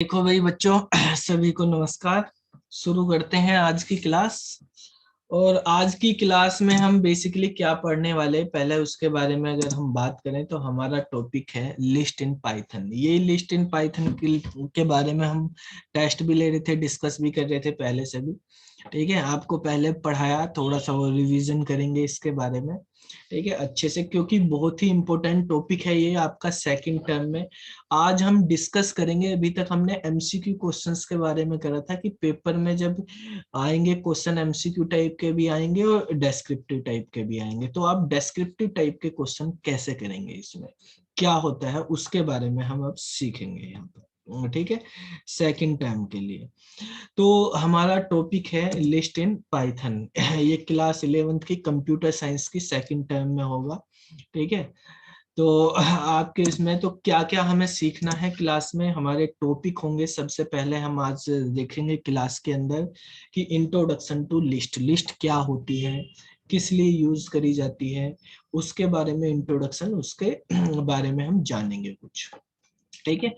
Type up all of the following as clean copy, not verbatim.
देखो भाई बच्चों, सभी को नमस्कार। शुरू करते हैं आज की क्लास। और आज की क्लास में हम बेसिकली क्या पढ़ने वाले हैं, पहले उसके बारे में अगर हम बात करें तो हमारा टॉपिक है लिस्ट इन पाइथन। ये लिस्ट इन पाइथन के बारे में हम टेस्ट भी ले रहे थे, डिस्कस भी कर रहे थे पहले से भी। ठीक है, आपको पहले पढ़ाया, थोड़ा सा वो रिवीजन करेंगे इसके बारे में। ठीक है, अच्छे से, क्योंकि बहुत ही इंपॉर्टेंट टॉपिक है ये आपका सेकंड टर्म में। आज हम डिस्कस करेंगे, अभी तक हमने एमसीक्यू क्वेश्चंस के बारे में करा था कि पेपर में जब आएंगे क्वेश्चन एमसीक्यू टाइप के भी आएंगे और डेस्क्रिप्टिव टाइप के भी आएंगे, तो आप डेस्क्रिप्टिव टाइप के क्वेश्चन कैसे करेंगे, इसमें क्या होता है उसके बारे में हम अब सीखेंगे यहाँ पर। ठीक है, सेकंड टर्म के लिए। तो हमारा टॉपिक है लिस्ट इन पाइथन। ये क्लास 11th की कंप्यूटर साइंस की सेकंड टर्म में होगा। ठीक है, तो आपके इसमें तो क्या क्या हमें सीखना है क्लास में, हमारे टॉपिक होंगे। सबसे पहले हम आज देखेंगे क्लास के अंदर कि इंट्रोडक्शन टू लिस्ट, लिस्ट क्या होती है, किस लिए यूज करी जाती है, उसके बारे में इंट्रोडक्शन, उसके बारे में हम जानेंगे कुछ। ठीक है,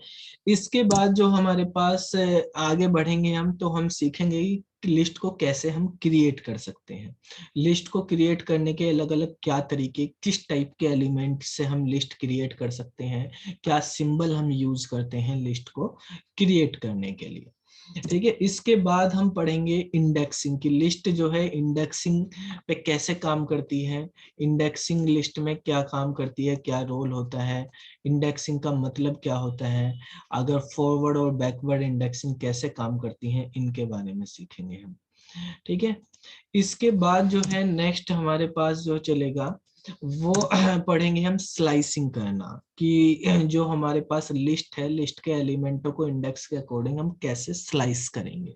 इसके बाद जो हमारे पास आगे बढ़ेंगे हम, तो हम सीखेंगे कि लिस्ट को कैसे हम क्रिएट कर सकते हैं। लिस्ट को क्रिएट करने के अलग अलग क्या तरीके, किस टाइप के एलिमेंट से हम लिस्ट क्रिएट कर सकते हैं, क्या सिंबल हम यूज करते हैं लिस्ट को क्रिएट करने के लिए। ठीक है, इसके बाद हम पढ़ेंगे इंडेक्सिंग की। लिस्ट जो है इंडेक्सिंग पे कैसे काम करती है, इंडेक्सिंग लिस्ट में क्या काम करती है, क्या रोल होता है, इंडेक्सिंग का मतलब क्या होता है, अगर फॉरवर्ड और बैकवर्ड इंडेक्सिंग कैसे काम करती है, इनके बारे में सीखेंगे हम। ठीक है, इसके बाद जो है नेक्स्ट हमारे पास जो चलेगा वो पढ़ेंगे हम स्लाइसिंग करना, कि जो हमारे पास लिस्ट है, लिस्ट के एलिमेंटों को इंडेक्स के अकॉर्डिंग हम कैसे स्लाइस करेंगे।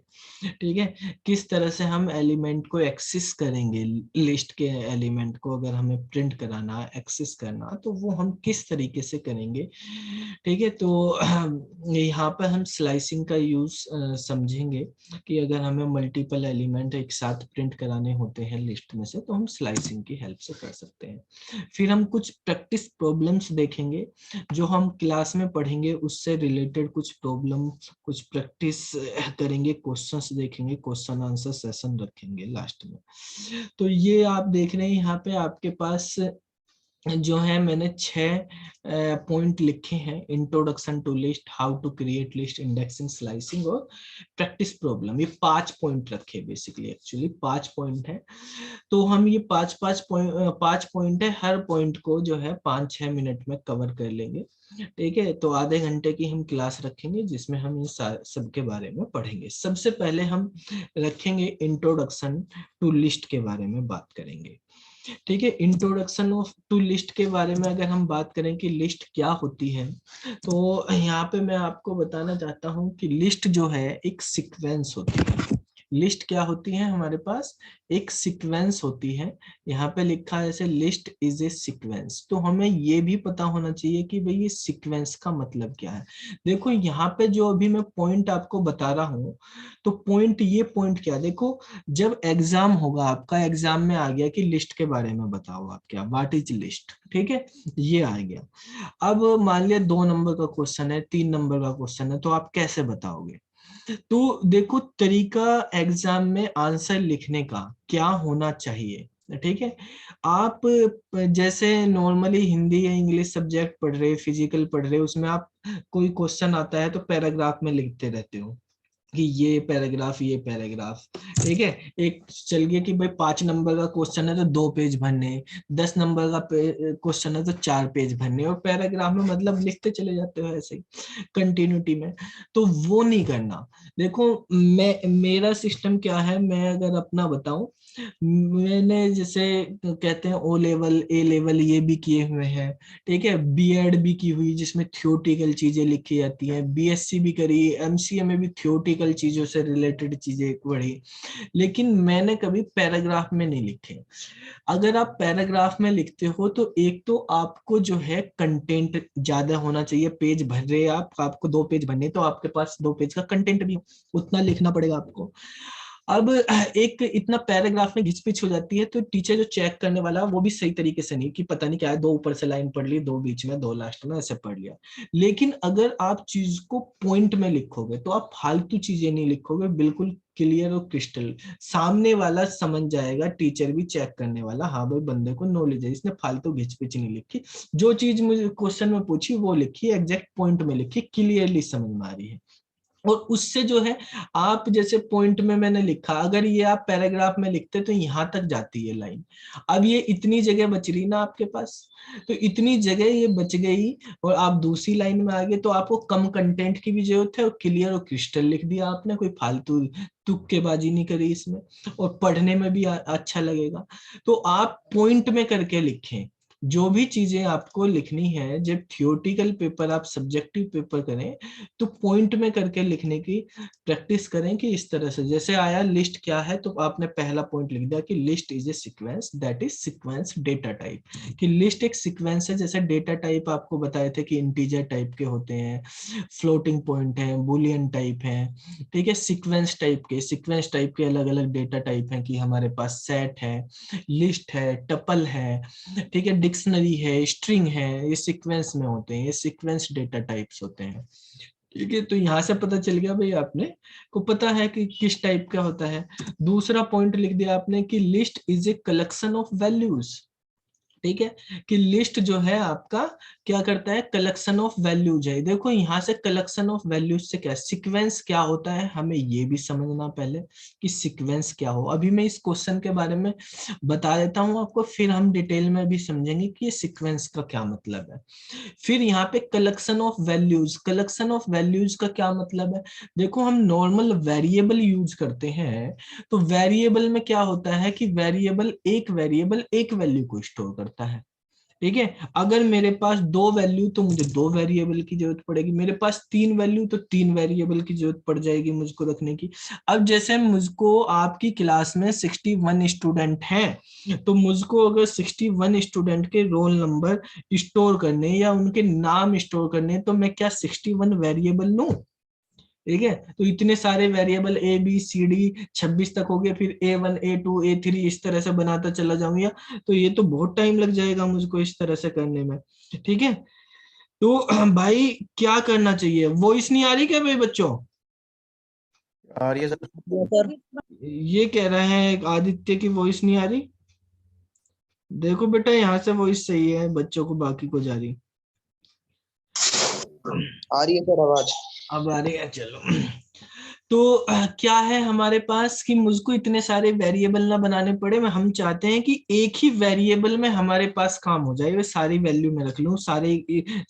ठीक है, किस तरह से हम एलिमेंट को एक्सेस करेंगे, लिस्ट के एलिमेंट को अगर हमें प्रिंट कराना, एक्सेस करना, तो वो हम किस तरीके से करेंगे। ठीक है, तो यहाँ पर हम स्लाइसिंग का यूज समझेंगे कि अगर हमें मल्टीपल एलिमेंट एक साथ प्रिंट कराने होते हैं लिस्ट में से, तो हम स्लाइसिंग की हेल्प से कर सकते हैं। फिर हम कुछ प्रैक्टिस प्रॉब्लम्स देखेंगे, जो हम क्लास में पढ़ेंगे उससे रिलेटेड कुछ प्रॉब्लम, कुछ प्रैक्टिस करेंगे, क्वेश्चंस देखेंगे, क्वेश्चन आंसर सेशन रखेंगे लास्ट में। तो ये आप देख रहे हैं यहाँ पे आपके पास जो है, मैंने 6 पॉइंट लिखे हैं। Introduction to list, how to create list, indexing, slicing और प्रैक्टिस प्रॉब्लम। ये 5 पॉइंट रखे, बेसिकली एक्चुअली 5 पॉइंट है। तो हम ये 5 पॉइंट है, हर पॉइंट को जो है 5-6 मिनट में कवर कर लेंगे। ठीक है, तो आधे घंटे की हम क्लास रखेंगे, जिसमें हम इन सब के बारे में पढ़ेंगे। सबसे पहले हम रखेंगे इंट्रोडक्शन टू लिस्ट के बारे में बात करेंगे। ठीक है, इंट्रोडक्शन ऑफ टू लिस्ट के बारे में अगर हम बात करें कि लिस्ट क्या होती है, तो यहाँ पे मैं आपको बताना चाहता हूँ कि लिस्ट जो है एक सीक्वेंस होती है। लिस्ट क्या होती है, हमारे पास एक सीक्वेंस होती है। यहाँ पे लिखा है ऐसे, लिस्ट इज ए सीक्वेंस। तो हमें ये भी पता होना चाहिए कि भाई ये सीक्वेंस का मतलब क्या है। देखो यहाँ पे जो अभी मैं पॉइंट आपको बता रहा हूँ, तो पॉइंट, ये पॉइंट क्या, देखो जब एग्जाम होगा आपका, एग्जाम में आ गया कि लिस्ट के बारे में बताओ आप, क्या व्हाट इज लिस्ट। ठीक है, ये आ गया। अब मान लिया 2 नंबर का क्वेश्चन है, 3 नंबर का क्वेश्चन है, तो आप कैसे बताओगे। तो देखो तरीका एग्जाम में आंसर लिखने का क्या होना चाहिए। ठीक है, आप जैसे नॉर्मली हिंदी या इंग्लिश सब्जेक्ट पढ़ रहे, फिजिकल पढ़ रहे, उसमें आप कोई क्वेश्चन आता है तो पैराग्राफ में लिखते रहते हो कि ये पैराग्राफ, ये पैराग्राफ। ठीक है, एक चल गया कि भाई 5 नंबर का क्वेश्चन है तो 2 पेज भरने, 10 नंबर का क्वेश्चन है तो 4 पेज भरने, और पैराग्राफ में मतलब लिखते चले जाते हो ऐसे ही कंटिन्यूटी में। तो वो नहीं करना। देखो मेरा सिस्टम क्या है, मैं अगर अपना बताऊं, मैंने जैसे कहते हैं ओ लेवल, ए लेवल ये भी किए हुए हैं। ठीक है, बीएड भी की हुई जिसमें थियोटिकल चीजें लिखी जाती हैं, बीएससी भी करी, एमसीए में भी थियोटिकल चीजों से रिलेटेड चीजें पढ़ी, लेकिन मैंने कभी पैराग्राफ में नहीं लिखे। अगर आप पैराग्राफ में लिखते हो तो एक तो आपको जो है कंटेंट ज्यादा होना चाहिए, पेज भर रहे आप, आपको 2 पेज भरने, तो आपके पास 2 पेज का कंटेंट भी उतना लिखना पड़ेगा आपको। अब एक इतना पैराग्राफ में घिचपिच हो जाती है, तो टीचर जो चेक करने वाला वो भी सही तरीके से नहीं कि पता नहीं क्या है, 2 ऊपर से लाइन पढ़ ली, 2 बीच में, 2 लास्ट में, ऐसे पढ़ लिया। लेकिन अगर आप चीज को पॉइंट में लिखोगे तो आप फालतू चीजें नहीं लिखोगे, बिल्कुल क्लियर और क्रिस्टल, सामने वाला समझ जाएगा, टीचर भी चेक करने वाला, हाँ भाई बंदे को नॉलेज है, इसने फालतू घिचपिच नहीं लिखी, जो चीज मुझे क्वेश्चन में पूछी वो लिखी, एग्जैक्ट पॉइंट में लिखी, क्लियरली समझ में आ रही है। और उससे जो है, आप जैसे पॉइंट में मैंने लिखा, अगर ये आप पैराग्राफ में लिखते तो यहां तक जाती है लाइन, अब ये इतनी जगह बच रही ना आपके पास, तो इतनी जगह ये बच गई और आप दूसरी लाइन में आ गए, तो आपको कम कंटेंट की भी जरूरत है और क्लियर और क्रिस्टल लिख दिया आपने, कोई फालतू तुक्केबाजी नहीं करी इसमें, और पढ़ने में भी अच्छा लगेगा। तो आप पॉइंट में करके लिखें, जो भी चीजें आपको लिखनी है, जब थियोरेटिकल पेपर आप सब्जेक्टिव पेपर करें तो पॉइंट में करके लिखने की प्रैक्टिस करें, कि इस तरह से जैसे आया लिस्ट क्या है, तो आपने पहला पॉइंट लिख दिया कि list is a sequence, that is sequence data type, कि लिस्ट एक सीक्वेंस है, जैसे डेटा टाइप आपको बताए थे कि इंटीजर टाइप के होते हैं, फ्लोटिंग पॉइंट है, बुलियन टाइप है, ठीक है, सीक्वेंस टाइप के अलग अलग डेटा टाइप हैं, कि हमारे पास सेट है, लिस्ट है, टपल है, ठीक है, डिक्शनरी है, स्ट्रिंग है, ये सीक्वेंस में होते हैं, ये सीक्वेंस डेटा टाइप्स होते हैं। ठीक है, तो यहाँ से पता चल गया भाई आपने को पता है कि किस टाइप का होता है। दूसरा पॉइंट लिख दिया आपने कि list is a collection of values, ठीक है, कि लिस्ट जो है आपका क्या करता है, कलेक्शन ऑफ वैल्यूज है। देखो यहाँ से कलेक्शन ऑफ वैल्यूज से क्या, सीक्वेंस क्या होता है, हमें ये भी समझना पहले कि सीक्वेंस क्या हो। अभी मैं इस क्वेश्चन के बारे में बता देता हूँ आपको, फिर हम डिटेल में भी समझेंगे कि ये सीक्वेंस का क्या मतलब है। फिर यहाँ पे collection of values, collection of values का क्या मतलब है, देखो हम नॉर्मल वेरिएबल यूज करते हैं, तो वेरिएबल में क्या होता है कि वेरिएबल एक वैल्यू को स्टोर करता है, ठीक है। अगर मेरे पास 2 वैल्यू तो मुझे 2 वेरिएबल की जरूरत पड़ेगी, मेरे पास 3 वैल्यू तो 3 वेरिएबल की जरूरत पड़ जाएगी मुझको रखने की। अब जैसे मुझको आपकी क्लास में 61 स्टूडेंट हैं, तो मुझको अगर 61 स्टूडेंट के रोल नंबर स्टोर करने या उनके नाम स्टोर करने, तो मैं क्या 61 वेरिएबल लूं, ठीक है। तो इतने सारे variable A B C D 26 तक हो गए, फिर A1 A2 A3 इस तरह से बनाता चला जाऊंगा, तो ये तो बहुत टाइम लग जाएगा मुझको इस तरह से करने में, ठीक है। तो भाई क्या करना चाहिए, वॉइस नहीं आ रही क्या भाई बच्चों? आ रही है सर। सर ये कह रहे हैं आदित्य की वॉइस नहीं आ रही। देखो बेटा यहाँ से वॉइस सही है, बच्चों को बाकी को जा रही। आ रही है सर आवाज। अब आ रही है, चलो। तो क्या है हमारे पास कि मुझको इतने सारे वेरिएबल ना बनाने पड़े, मैं हम चाहते हैं कि एक ही वेरिएबल में हमारे पास काम हो जाए, वे सारी वैल्यू में रख लूं, सारे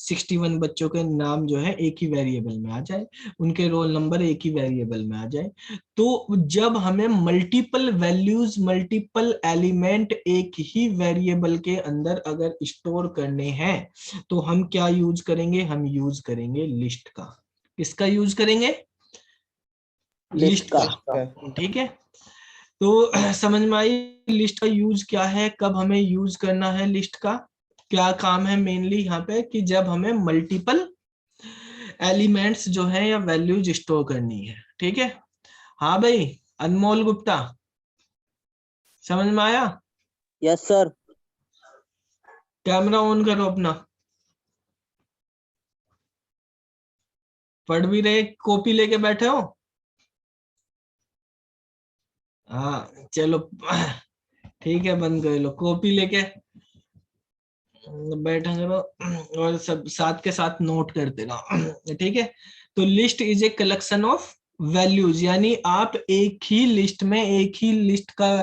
61 बच्चों के नाम जो है एक ही वेरिएबल में आ जाए, उनके रोल नंबर एक ही वेरिएबल में आ जाए। तो जब हमें मल्टीपल वैल्यूज, मल्टीपल एलिमेंट एक ही वेरिएबल के अंदर अगर स्टोर करने हैं, तो हम क्या यूज करेंगे, हम यूज करेंगे लिस्ट का। किसका यूज करेंगे, लिस्ट का, ठीक है। तो समझ में आई लिस्ट का यूज क्या है, कब हमें यूज करना है लिस्ट का, क्या काम है मेनली यहाँ पे, कि जब हमें मल्टीपल एलिमेंट्स जो है या वैल्यूज स्टोर करनी है, ठीक है। हाँ भाई अनमोल गुप्ता, समझ में आया? Yes sir. कैमरा ऑन करो अपना, पढ़ भी रहे, कॉपी लेके बैठे हो? हाँ चलो ठीक है, बंद कर लो, कॉपी लेके बैठा करो और सब साथ के साथ नोट करते रहो, ठीक है। तो list is a collection of values, यानी आप एक ही लिस्ट में एक ही लिस्ट का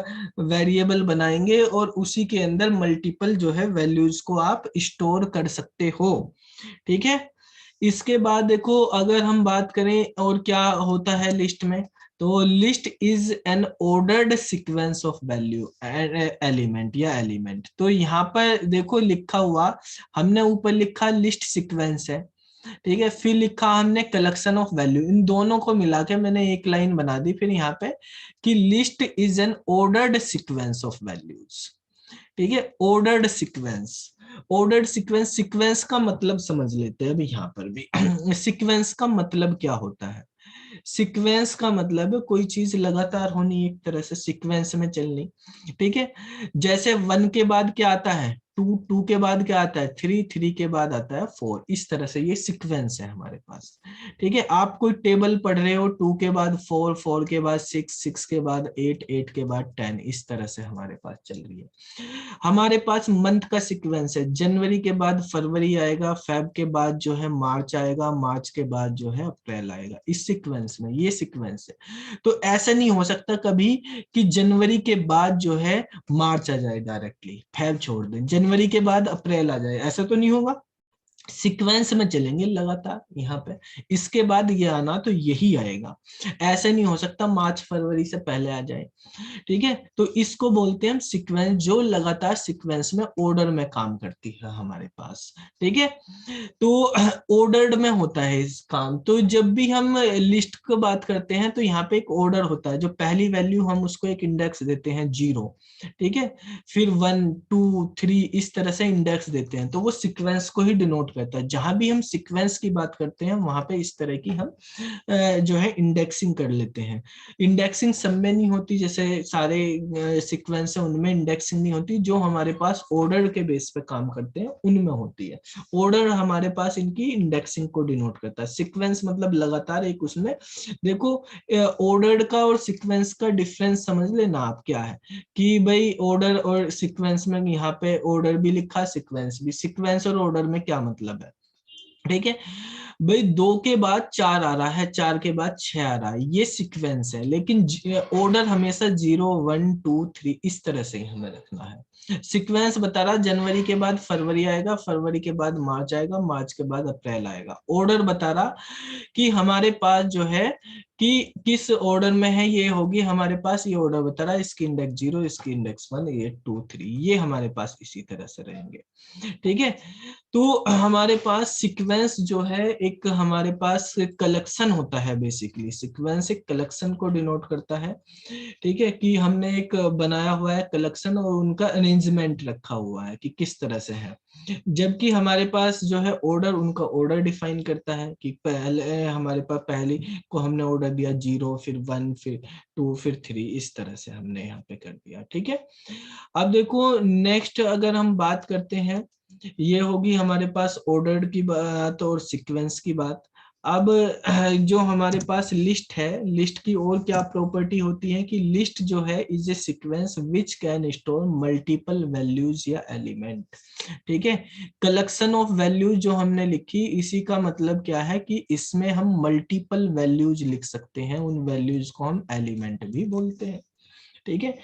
वेरिएबल बनाएंगे और उसी के अंदर मल्टीपल जो है वैल्यूज को आप स्टोर कर सकते हो, ठीक है। इसके बाद देखो अगर हम बात करें और क्या होता है लिस्ट में, तो list is an ordered sequence of value element या एलिमेंट। तो यहाँ पर देखो लिखा हुआ, हमने ऊपर लिखा लिस्ट सीक्वेंस है, ठीक है, फिर लिखा हमने कलेक्शन ऑफ वैल्यू, इन दोनों को मिला के मैंने एक लाइन बना दी फिर यहाँ पे कि list is an ordered sequence of values, ठीक है, ordered sequence. Ordered sequence, sequence का मतलब समझ लेते हैं अभी यहाँ पर भी सीक्वेंस का मतलब क्या होता है, सीक्वेंस का मतलब है कोई चीज लगातार होनी, एक तरह से सीक्वेंस में चलनी। ठीक है, जैसे 1 के बाद क्या आता है 2, 2 के बाद क्या आता है 3, 3 के बाद आता है 4, इस तरह से ये सीक्वेंस है हमारे पास। ठीक है, आप कोई टेबल पढ़ रहे हो, 2 के बाद 4, 4 के बाद 6, 6 के बाद 8, 8 के बाद 10, इस तरह से हमारे पास चल रही है। हमारे पास मंथ का सीक्वेंस है, जनवरी के बाद फरवरी आएगा, फेब के बाद जो है मार्च आएगा, मार्च के बाद जो है अप्रैल आएगा, इस सीक्वेंस में, ये सीक्वेंस है। तो ऐसा नहीं हो सकता कभी कि जनवरी के बाद जो है मार्च आ जाए डायरेक्टली, फेब छोड़ दें, जनवरी के बाद अप्रैल आ जाए, ऐसा तो नहीं होगा। सीक्वेंस में चलेंगे लगातार यहाँ पे, इसके बाद ये आना तो यही आएगा, ऐसे नहीं हो सकता मार्च फरवरी से पहले आ जाए। ठीक है, तो इसको बोलते हैं हम सीक्वेंस, जो लगातार सीक्वेंस में ऑर्डर में काम करती है हमारे पास। ठीक है, तो ऑर्डर्ड में होता है इस काम। तो जब भी हम लिस्ट की बात करते हैं तो यहाँ पे एक ऑर्डर होता है, जो पहली वैल्यू हम उसको एक इंडेक्स देते हैं 0, ठीक है, फिर 1, 2, 3 इस तरह से इंडेक्स देते हैं, तो वो सीक्वेंस को ही डिनोट करता है। जहां भी हम सीक्वेंस की बात करते हैं वहां पे इस तरह की हम जो है इंडेक्सिंग कर लेते हैं। इंडेक्सिंग सब में नहीं होती, जैसे सारे सीक्वेंस है उनमें इंडेक्सिंग नहीं होती, जो हमारे पास ऑर्डर के बेस पे काम करते हैं उनमें होती है। ऑर्डर हमारे पास इनकी इंडेक्सिंग को डिनोट करता है। सीक्वेंस मतलब लगातार एक उसमें, देखो ऑर्डर का और सीक्वेंस का डिफरेंस समझ लेना आप क्या है, कि भाई ऑर्डर और सीक्वेंस में, यहाँ पे ऑर्डर भी लिखा सीक्वेंस भी, सीक्वेंस और ऑर्डर में क्या मतलब है। ठीक है भाई, 2 के बाद 4 आ रहा है, 4 के बाद 6 आ रहा है, ये सीक्वेंस है, लेकिन ऑर्डर हमेशा 0, 1, 2, 3 इस तरह से ही हमें रखना है। सीक्वेंस बता रहा जनवरी के बाद फरवरी आएगा, फरवरी के बाद मार्च आएगा, मार्च के बाद अप्रैल आएगा। ऑर्डर बता रहा कि हमारे पास जो है कि किस ऑर्डर में है, ये होगी हमारे पास, ये ऑर्डर बता रहा है, इसकी इंडेक्स 0, इसकी इंडेक्स 1, ये 2, 3, ये हमारे पास इसी तरह से रहेंगे। ठीक है, तो हमारे पास सीक्वेंस जो है एक हमारे पास कलेक्शन होता है, बेसिकली सीक्वेंस एक कलेक्शन को डिनोट करता है। ठीक है, कि हमने एक बनाया हुआ है कलेक्शन और उनका अरेंजमेंट रखा हुआ है कि किस तरह से है। जबकि हमारे पास जो है ऑर्डर, उनका ऑर्डर डिफाइन करता है कि पहले हमारे पास पहली को हमने ऑर्डर दिया 0, फिर 1, फिर 2, फिर 3, इस तरह से हमने यहाँ पे कर दिया। ठीक है, अब देखो नेक्स्ट अगर हम बात करते हैं, ये होगी हमारे पास ऑर्डर्ड की बात और सीक्वेंस की बात। अब जो हमारे पास लिस्ट है, लिस्ट की और क्या प्रॉपर्टी होती है कि लिस्ट जो है is a sequence which can store multiple values या एलिमेंट। ठीक है, कलेक्शन ऑफ वैल्यूज जो हमने लिखी, इसी का मतलब क्या है कि इसमें हम मल्टीपल वैल्यूज लिख सकते हैं, उन वैल्यूज को हम एलिमेंट भी बोलते हैं। ठीक है,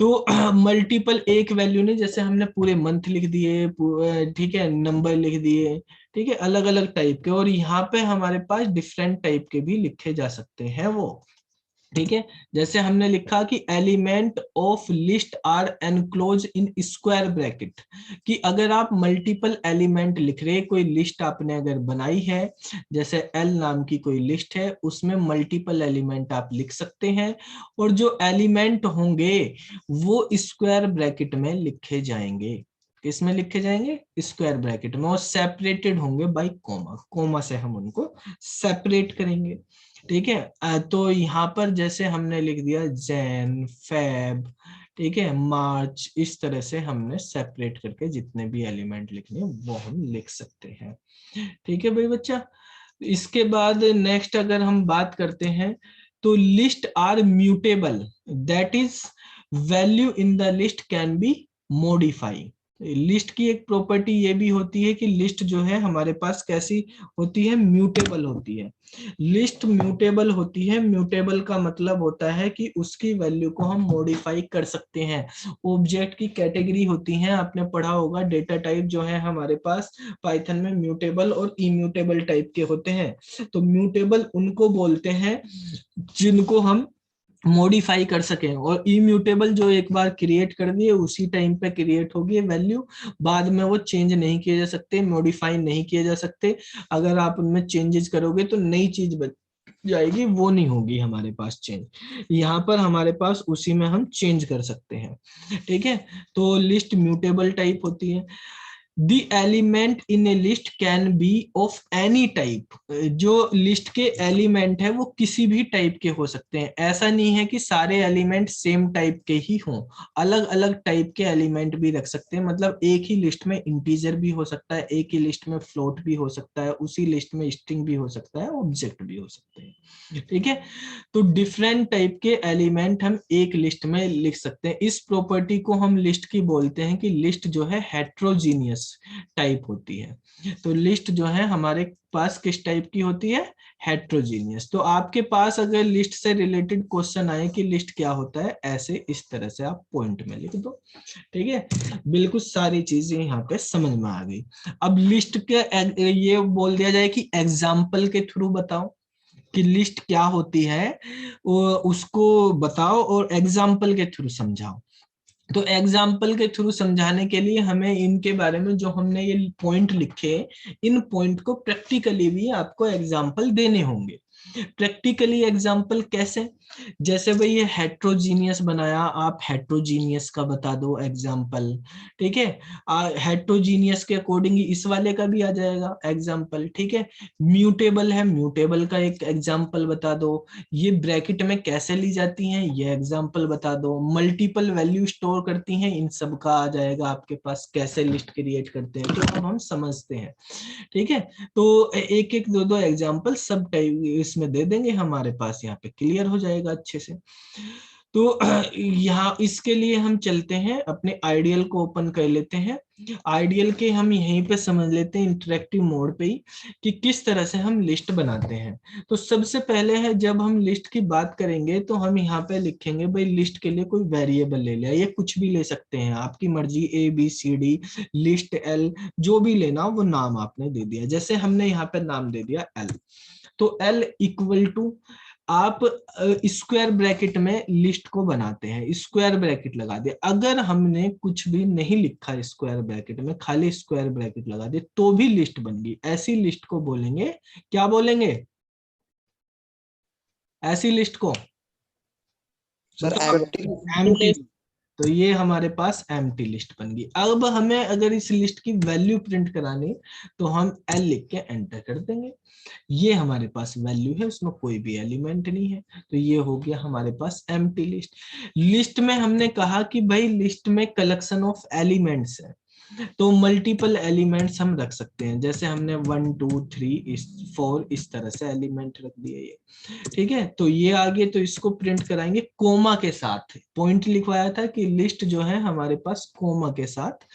तो मल्टीपल एक वैल्यू नहीं, जैसे हमने पूरे मंथ लिख दिए, ठीक है, नंबर लिख दिए, ठीक है, अलग अलग टाइप के, और यहाँ पे हमारे पास डिफरेंट टाइप के भी लिखे जा सकते हैं वो। ठीक है, जैसे हमने लिखा कि element of list are enclose in square bracket, कि अगर आप मल्टीपल एलिमेंट लिख रहे, कोई लिस्ट आपने अगर बनाई है, जैसे एल नाम की कोई लिस्ट है, उसमें मल्टीपल एलिमेंट आप लिख सकते हैं, और जो एलिमेंट होंगे वो स्क्वायर ब्रैकेट में लिखे जाएंगे। किसमें लिखे जाएंगे, स्क्वायर ब्रैकेट में, और सेपरेटेड होंगे बाय कोमा, कोमा से हम उनको सेपरेट करेंगे। ठीक है, तो यहाँ पर जैसे हमने लिख दिया जैन, फेब, ठीक है, मार्च, इस तरह से हमने सेपरेट करके जितने भी एलिमेंट लिखने वो हम लिख सकते हैं। ठीक है भाई बच्चा, इसके बाद नेक्स्ट अगर हम बात करते हैं, तो list are mutable, that is value in the list can be modify. List की एक प्रॉपर्टी ये भी होती है कि लिस्ट जो है हमारे पास कैसी होती है, म्यूटेबल होती है। लिस्ट म्यूटेबल होती है, म्यूटेबल का मतलब होता है कि उसकी वैल्यू को हम मॉडिफाई कर सकते हैं। ऑब्जेक्ट की कैटेगरी होती है, आपने पढ़ा होगा, डेटा टाइप जो है हमारे पास पाइथन में म्यूटेबल और इम्यूटेबल टाइप के होते हैं। तो म्यूटेबल उनको बोलते हैं जिनको हम मॉडिफाई कर सके, और इम्यूटेबल जो एक बार क्रिएट कर दिए उसी टाइम पे क्रिएट होगी वैल्यू, बाद में वो चेंज नहीं किए जा सकते, मॉडिफाई नहीं किए जा सकते। अगर आप उनमें चेंजेस करोगे तो नई चीज बन जाएगी, वो नहीं होगी हमारे पास चेंज। यहाँ पर हमारे पास उसी में हम चेंज कर सकते हैं। ठीक है, तो लिस्ट म्यूटेबल टाइप होती है। The element in A list can B of any type. जो लिस्ट के एलिमेंट है वो किसी भी टाइप के हो सकते हैं। ऐसा नहीं है कि सारे एलिमेंट सेम टाइप के ही हों, अलग अलग टाइप के एलिमेंट भी रख सकते हैं। मतलब एक ही लिस्ट में इंटीजर भी हो सकता है, एक ही लिस्ट में फ्लोट भी हो सकता है, उसी लिस्ट में स्ट्रिंग भी हो सकता है, ऑब्जेक्ट भी हो सकते हैं। ठीक है, तो डिफरेंट टाइप के एलिमेंट हम एक लिस्ट में लिख सकते हैं। इस प्रॉपर्टी को हम लिस्ट की बोलते हैं कि लिस्ट जो है हेट्रोजीनियस टाइप होती है। तो लिस्ट जो है हमारे पास किस टाइप की होती है? हेट्रोजीनियस। तो आपके पास अगर लिस्ट से रिलेटेड क्वेश्चन आए कि लिस्ट क्या होता है, ऐसे इस तरह से आप पॉइंट में लिख दो। ठीक है, बिल्कुल सारी चीजें यहाँ पे समझ में आ गई। अब लिस्ट के ये बोल दिया जाए कि एग्जाम्पल के थ्रू बताओ कि लिस्ट क्या होती है, उसको बताओ और एग्जाम्पल के थ्रू समझाओ। तो एग्जाम्पल के थ्रू समझाने के लिए हमें इनके बारे में जो हमने ये पॉइंट लिखे, इन पॉइंट को प्रैक्टिकली भी आपको एग्जाम्पल देने होंगे। प्रैक्टिकली एग्जाम्पल कैसे? जैसे भाई ये हेट्रोजीनियस बनाया, आप हेट्रोजीनियस का बता दो एग्जाम्पल। ठीक है, हेट्रोजीनियस के अकॉर्डिंग इस वाले का भी आ जाएगा एग्जाम्पल। ठीक है, म्यूटेबल है, म्यूटेबल का एक एग्जाम्पल बता दो। ये ब्रैकेट में कैसे ली जाती हैं, ये एग्जाम्पल बता दो। मल्टीपल वैल्यू स्टोर करती हैं, इन सब का आ जाएगा आपके पास। कैसे लिस्ट क्रिएट करते हैं, तो अब हम समझते हैं। ठीक है, तो एक एक दो दो एग्जाम्पल सब टाइप इसमें दे देंगे, हमारे पास यहाँ पे क्लियर हो जाएगा अच्छे से। तो यहाँ इसके लिए हम चलते हैं, अपने आइडियल को ओपन कर लेते हैं। आइडियल के हम यहीं पे समझ लेते हैं इंटरेक्टिव मोड पे ही कि किस तरह से हम लिस्ट बनाते हैं। तो सबसे पहले है, जब हम लिस्ट की बात करेंगे तो हम यहाँ पे लिखेंगे भाई लिस्ट के लिए कोई वेरिएबल ले लिया, ये कुछ भी ले सकते हैं, आपकी मर्जी, A B C D, list L, जो भी लेना वो नाम आपने दे दिया। जैसे हमने यहाँ पे नाम दे दिया L, तो L इक्वल टू आप स्क्वायर ब्रैकेट में लिस्ट को बनाते हैं, स्क्वायर ब्रैकेट लगा दे। अगर हमने कुछ भी नहीं लिखा स्क्वायर ब्रैकेट में, खाली स्क्वायर ब्रैकेट लगा दे, तो भी लिस्ट बन गई। ऐसी लिस्ट को बोलेंगे, क्या बोलेंगे ऐसी लिस्ट को? Sir empty. तो ये हमारे पास एम्प्टी लिस्ट बन गई। अब हमें अगर इस लिस्ट की वैल्यू प्रिंट करानी, तो हम L लिख के एंटर कर देंगे। ये हमारे पास वैल्यू है, उसमें कोई भी एलिमेंट नहीं है, तो ये हो गया हमारे पास एम्प्टी लिस्ट। लिस्ट में हमने कहा कि भाई लिस्ट में कलेक्शन ऑफ एलिमेंट्स है, तो मल्टीपल एलिमेंट्स हम रख सकते हैं। जैसे हमने 1 2 3 4 इस तरह से एलिमेंट रख दिए ये। ठीक है, तो ये आगे तो इसको प्रिंट कराएंगे कोमा के साथ। पॉइंट लिखवाया था कि लिस्ट जो है हमारे पास कोमा के साथ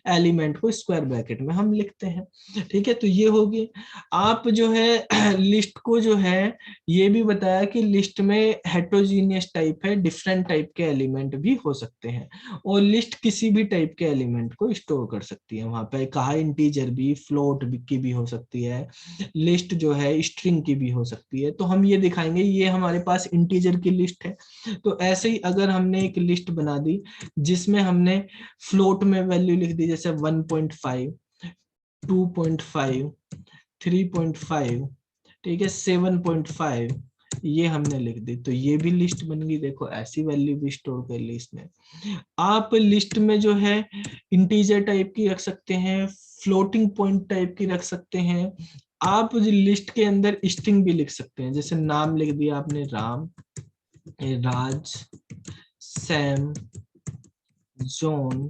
एलिमेंट को स्क्वायर ब्रैकेट में हम लिखते हैं। ठीक है, तो ये होगी। आप जो है लिस्ट को जो है ये भी बताया कि लिस्ट में हेट्रोजीनियस टाइप है, डिफरेंट टाइप के एलिमेंट भी हो सकते हैं, और लिस्ट किसी भी टाइप के एलिमेंट को स्टोर कर सकती है। वहां पे कहा इंटीजर भी, फ्लोट की भी हो सकती है, लिस्ट जो है स्ट्रिंग की भी हो सकती है। तो हम ये दिखाएंगे, ये हमारे पास इंटीजर की लिस्ट है। तो ऐसे ही अगर हमने एक लिस्ट बना दी जिसमें हमने फ्लोट में वैल्यू लिख दी, जैसे 1.5 2.5 3.5, ठीक है, 7.5, ये हमने लिख दी, तो ये भी लिस्ट बन गई। देखो ऐसी वैल्यू भी स्टोर कर ली इसमें। आप लिस्ट में जो है इंटीजर टाइप की रख सकते हैं, फ्लोटिंग पॉइंट टाइप की रख सकते हैं। आप लिस्ट के अंदर स्ट्रिंग भी लिख सकते हैं, जैसे नाम लिख दिया आपने, राम, राज, सैम, जॉन,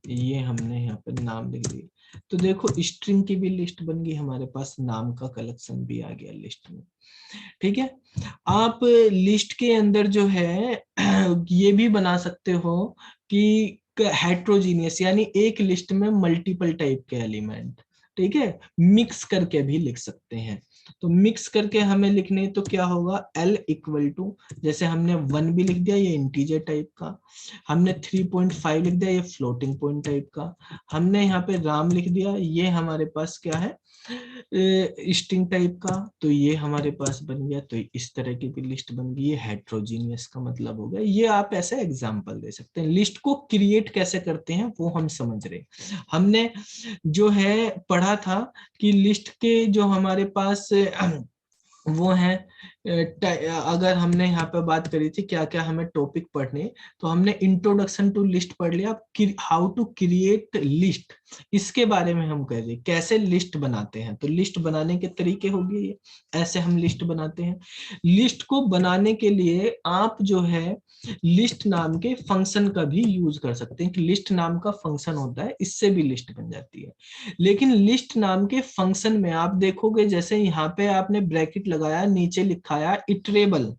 ये हमने यहाँ पे नाम लिख दिया। तो देखो स्ट्रिंग की भी लिस्ट बन गई हमारे पास, नाम का कलेक्शन भी आ गया लिस्ट में। ठीक है, आप लिस्ट के अंदर जो है ये भी बना सकते हो कि हेट्रोजीनियस, यानी एक लिस्ट में मल्टीपल टाइप के एलिमेंट, ठीक है, मिक्स करके भी लिख सकते हैं। तो मिक्स करके हमें लिखने, तो क्या होगा, L इक्वल टू, जैसे हमने 1 भी लिख दिया, ये इंटीजर टाइप का, हमने 3.5 लिख दिया, ये फ्लोटिंग पॉइंट टाइप का, हमने यहाँ पे राम लिख दिया, ये हमारे पास क्या है, स्ट्रिंग टाइप का, तो ये हमारे पास बन गया। तो इस तरह की भी लिस्ट बन गई, ये हेट्रोजीनियस का मतलब हो गया। ये आप ऐसे एग्जांपल दे सकते हैं। लिस्ट को क्रिएट कैसे करते हैं वो हम समझ रहे हैं। हमने जो है पढ़ा था कि लिस्ट के जो हमारे पास वो है अगर हमने यहाँ पे बात करी थी क्या क्या हमें टॉपिक पढ़ने, तो हमने इंट्रोडक्शन टू लिस्ट पढ़ लिया। हाउ टू क्रिएट लिस्ट, इसके बारे में हम कर रहे हैं, कैसे लिस्ट बनाते हैं। तो लिस्ट बनाने के तरीके हो गए ये, ऐसे हम लिस्ट बनाते हैं। लिस्ट को बनाने के लिए आप जो है लिस्ट नाम के फंक्शन का भी यूज कर सकते हैं, कि लिस्ट नाम का फंक्शन होता है, इससे भी लिस्ट बन जाती है। लेकिन लिस्ट नाम के फंक्शन में आप देखोगे, जैसे यहाँ पे आपने ब्रैकेट लगाया, नीचे लिखा है इटरेबल,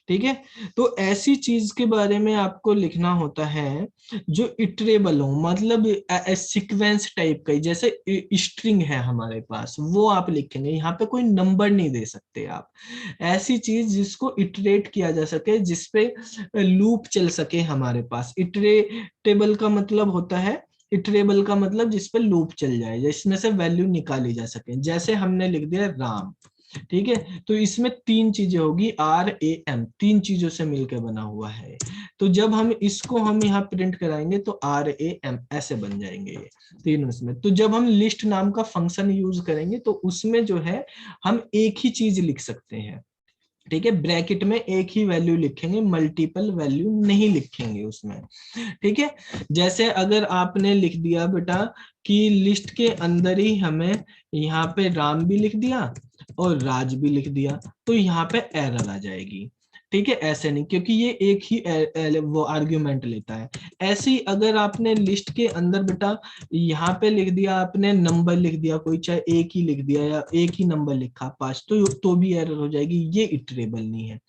ठीक है। तो ऐसी चीज के बारे में आपको लिखना होता है जो इटरेबल हो, मतलब सीक्वेंस टाइप का, जैसे स्ट्रिंग है हमारे पास, वो आप लिखेंगे। यहाँ पे कोई नंबर नहीं दे सकते आप, ऐसी चीज जिसको इटरेट किया जा सके, जिसपे लूप चल सके हमारे पास। इटरेटेबल का मतलब होता है, इटरेबल का मतलब जिसपे लूप चल जाए, जिसमें से वैल्यू निकाली जा सके। जैसे हमने लिख दिया राम, ठीक है, तो इसमें तीन चीजें होगी, RAM, तीन चीजों से मिलकर बना हुआ है। तो जब हम इसको हम यहाँ प्रिंट कराएंगे तो RAM ऐसे बन जाएंगे ये तीन उसमें। तो जब हम लिस्ट नाम का फंक्शन यूज करेंगे तो उसमें जो है हम एक ही चीज लिख सकते हैं, ठीक है। ब्रैकेट में एक ही वैल्यू लिखेंगे, मल्टीपल वैल्यू नहीं लिखेंगे उसमें, ठीक है। जैसे अगर आपने लिख दिया बेटा कि लिस्ट के अंदर ही हमें यहाँ पे राम भी लिख दिया और राज भी लिख दिया, तो यहाँ पे एरर आ जाएगी, ठीक है। ऐसे नहीं, क्योंकि ये एक ही वो आर्ग्यूमेंट लेता है। ऐसे ही अगर आपने लिस्ट के अंदर बेटा यहाँ पे लिख दिया, आपने नंबर लिख दिया कोई, चाहे एक ही लिख दिया या एक ही नंबर लिखा 5, तो भी एरर हो जाएगी, ये इटरेबल नहीं है,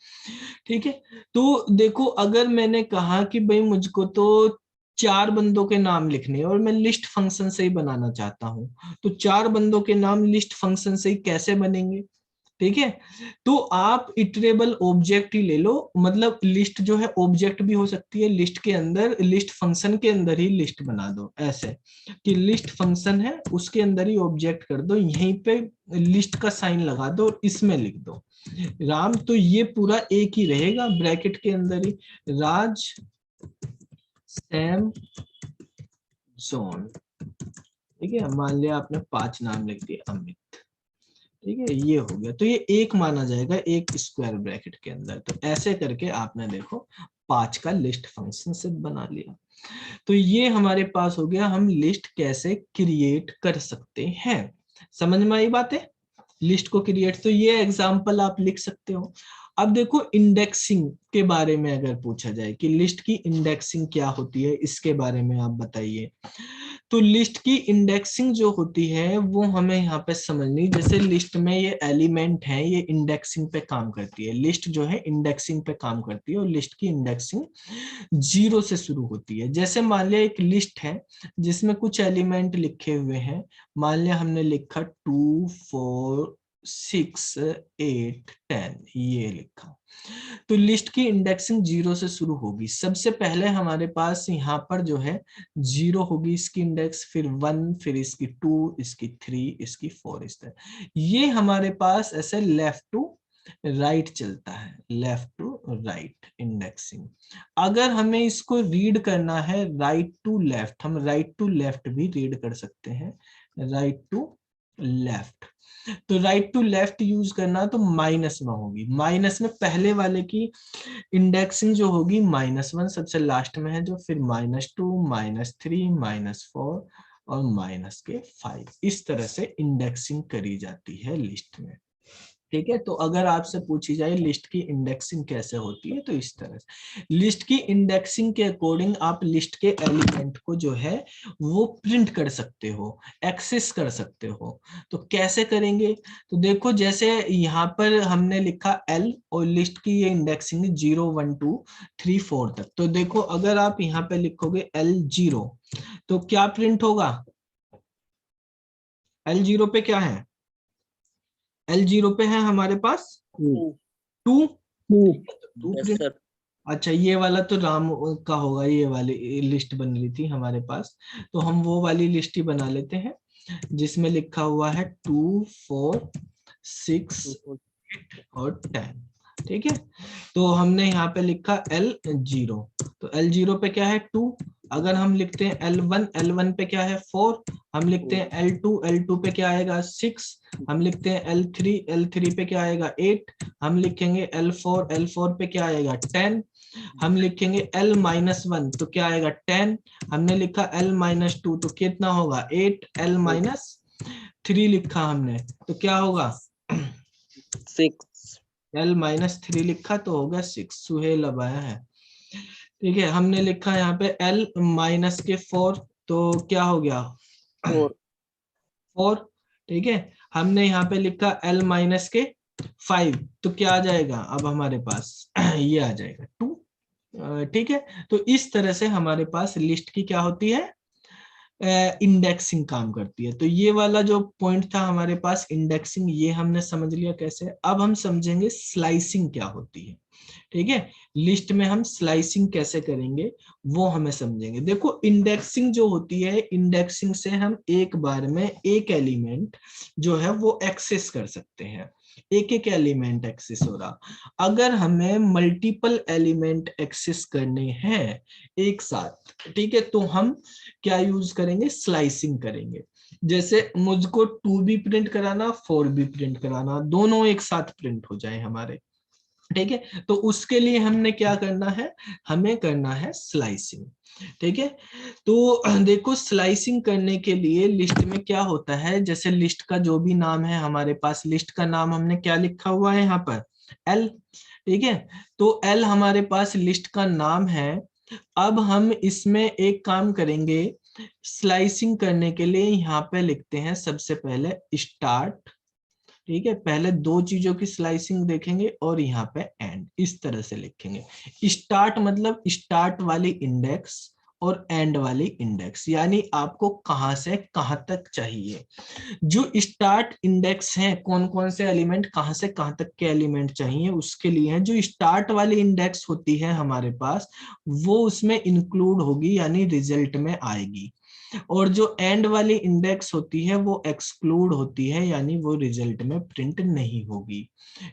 ठीक है। तो देखो, अगर मैंने कहा कि भाई मुझको तो 4 बंदों के नाम लिखने हैं और मैं लिस्ट फंक्शन से ही बनाना चाहता हूं, तो 4 बंदों के नाम लिस्ट फंक्शन से ही कैसे बनेंगे, ठीक है। तो आप इटरेबल ऑब्जेक्ट ही ले लो, मतलब लिस्ट जो है ऑब्जेक्ट भी हो सकती है, लिस्ट के अंदर, लिस्ट फंक्शन के अंदर ही लिस्ट बना दो, ऐसे कि लिस्ट फंक्शन है उसके अंदर ही ऑब्जेक्ट कर दो, यहीं पे लिस्ट का साइन लगा दो और इसमें लिख दो राम, तो ये पूरा एक ही रहेगा ब्रैकेट के अंदर ही, राज, सैम, जॉन, ठीक है। मान लिया आपने 5 नाम लिख दिए, अमित, ठीक है, ये हो गया। तो ये एक माना जाएगा एक स्क्वायर ब्रैकेट के अंदर। तो ऐसे करके आपने देखो 5 का लिस्ट फंक्शन से बना लिया। तो ये हमारे पास हो गया, हम लिस्ट कैसे क्रिएट कर सकते हैं। समझ में आई बात है, लिस्ट को क्रिएट। तो ये एग्जांपल आप लिख सकते हो। अब देखो इंडेक्सिंग के बारे में अगर पूछा जाए कि लिस्ट की इंडेक्सिंग क्या होती है, इसके बारे में आप बताइए। तो लिस्ट की इंडेक्सिंग जो होती है वो हमें यहाँ पे समझनी, जैसे लिस्ट में ये एलिमेंट है, ये इंडेक्सिंग पे काम करती है, लिस्ट जो है इंडेक्सिंग पे काम करती है, और लिस्ट की इंडेक्सिंग 0 से शुरू होती है। जैसे मान लिया एक लिस्ट है जिसमें कुछ एलिमेंट लिखे हुए हैं, मान लिया हमने लिखा 2 4 6 8 10, ये लिखा, तो लिस्ट की इंडेक्सिंग 0 से शुरू होगी। सबसे पहले हमारे पास यहाँ पर जो है 0 होगी इसकी इंडेक्स, फिर 1, फिर इसकी 2, इसकी 3, इसकी 4, इस तरह ये हमारे पास ऐसे लेफ्ट टू राइट चलता है, लेफ्ट टू राइट इंडेक्सिंग। अगर हमें इसको रीड करना है राइट टू लेफ्ट, हम राइट टू लेफ्ट भी रीड कर सकते हैं, राइट टू लेफ्ट। तो राइट टू लेफ्ट यूज करना तो माइनस में होगी, माइनस में पहले वाले की इंडेक्सिंग जो होगी -1 सबसे लास्ट में है जो, फिर -2 -3 -4 और -5, इस तरह से इंडेक्सिंग करी जाती है लिस्ट में, ठीक है। तो अगर आपसे पूछी जाए लिस्ट की इंडेक्सिंग कैसे होती है, तो इस तरह से लिस्ट की इंडेक्सिंग के अकॉर्डिंग आप लिस्ट के एलिमेंट को जो है वो प्रिंट कर सकते हो, एक्सेस कर सकते हो। तो कैसे करेंगे, तो देखो जैसे यहाँ पर हमने लिखा L और लिस्ट की ये इंडेक्सिंग 0 1 2 3 4 तक। तो देखो अगर आप यहाँ पे लिखोगे L0 तो क्या प्रिंट होगा, L0 पे क्या है, L0 पे है हमारे पास 2 प्रिंट। अच्छा ये वाला तो राम का होगा, ये वाली लिस्ट बन रही थी हमारे पास, तो हम वो वाली लिस्ट ही बना लेते हैं जिसमें लिखा हुआ है 2 4 6 8 और 10, ठीक है। तो हमने यहाँ पे लिखा L0, तो L0 पे क्या है 2, अगर हम लिखते हैं L1, L1 पे क्या है 4, हम लिखते हैं L2, L2 पे क्या आएगा 6, हम लिखते हैं L3, L3 पे क्या आएगा 8, हम लिखेंगे L4, L4 पे क्या आएगा 10, हम लिखेंगे L-1 तो क्या आएगा 10, हमने लिखा L-2 तो कितना होगा 8, L-3 लिखा हमने तो क्या होगा 6। L-3 लिखा तो होगा 6। सुहेल अब आया है। ठीक है, हमने लिखा यहाँ पे L-4 तो क्या हो गया 4। 4। ठीक है, हमने यहाँ पे लिखा L-5 तो क्या आ जाएगा अब हमारे पास ये आ जाएगा 2। ठीक है, तो इस तरह से हमारे पास लिस्ट की क्या होती है इंडेक्सिंग काम करती है। तो ये वाला जो पॉइंट था हमारे पास इंडेक्सिंग, ये हमने समझ लिया कैसे। अब हम समझेंगे स्लाइसिंग क्या होती है। ठीक है, लिस्ट में हम स्लाइसिंग कैसे करेंगे वो हमें समझेंगे। देखो इंडेक्सिंग जो होती है, इंडेक्सिंग से हम एक बार में एक एलिमेंट जो है वो एक्सेस कर सकते हैं, एक एक एलिमेंट एक्सेस हो रहा। अगर हमें मल्टीपल एलिमेंट एक्सेस करने हैं एक साथ, ठीक है, तो हम क्या यूज करेंगे स्लाइसिंग करेंगे। जैसे मुझको 2 भी प्रिंट कराना 4 भी प्रिंट कराना, दोनों एक साथ प्रिंट हो जाए हमारे। ठीक है, तो उसके लिए हमने क्या करना है, हमें करना है स्लाइसिंग। ठीक है, तो देखो स्लाइसिंग करने के लिए लिस्ट में क्या होता है, जैसे लिस्ट का जो भी नाम है हमारे पास, लिस्ट का नाम हमने क्या लिखा हुआ है यहाँ पर L। ठीक है, तो L हमारे पास लिस्ट का नाम है। अब हम इसमें एक काम करेंगे, स्लाइसिंग करने के लिए यहाँ पे लिखते हैं सबसे पहले स्टार्ट। ठीक है, पहले दो चीजों की स्लाइसिंग देखेंगे और यहाँ पे एंड, इस तरह से लिखेंगे। स्टार्ट मतलब स्टार्ट वाली इंडेक्स और एंड वाली इंडेक्स, यानी आपको कहां से कहां तक चाहिए। जो स्टार्ट इंडेक्स है, कौन कौन से एलिमेंट कहां से कहां तक के एलिमेंट चाहिए उसके लिए है। जो स्टार्ट वाली इंडेक्स होती है हमारे पास, वो उसमें इंक्लूड होगी यानी रिजल्ट में आएगी, और जो एंड वाली इंडेक्स होती है वो एक्सक्लूड होती है यानी वो रिजल्ट में प्रिंट नहीं होगी।